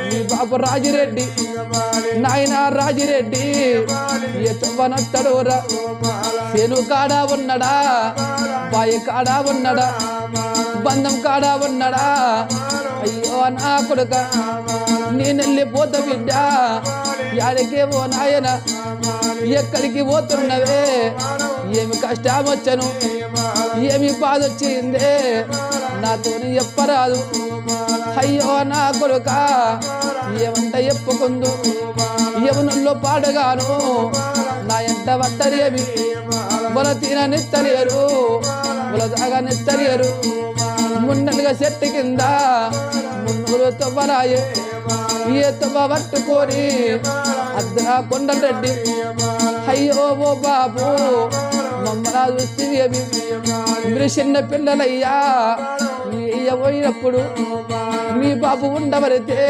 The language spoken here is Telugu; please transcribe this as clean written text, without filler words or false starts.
నీ బాబు రాజిరెడ్డి నాయన రాజిరెడ్డి ఎత్తవనత్తడోరా సేను కాడా ఉన్నడా బాయి కాడా ఉన్నడా బంధం కాడా ఉన్నడా అయ్యో నా కొడుక నేనెళ్ళిపోతా బిడ్డ యాడికేమో నాయన ఎక్కడికి పోతున్నవే ఏమి కష్టం వచ్చను ఏమి బాధ వచ్చిందే నాతోని చెప్పరాదు అయ్యో నా కొడుక ఏమంట చెప్పుకుందు యమునుల్లో పాడగాను నా ఎంట వట్టరేమి బొల తిననిత్తలేరు బొల తాగా నిత్తలేరు మున్నలుగా చెట్టు కింద మున్నూరు తవ్వరాయే ఏ తవ్వ పట్టుకొని అద్దరా కొండరెడ్డి అయ్యో ఓ బాబు మమ్మల్ని చూస్తేవి మీరు చిన్న పిల్లలయ్యా పోయినప్పుడు మీ బాబు ఉండవరితే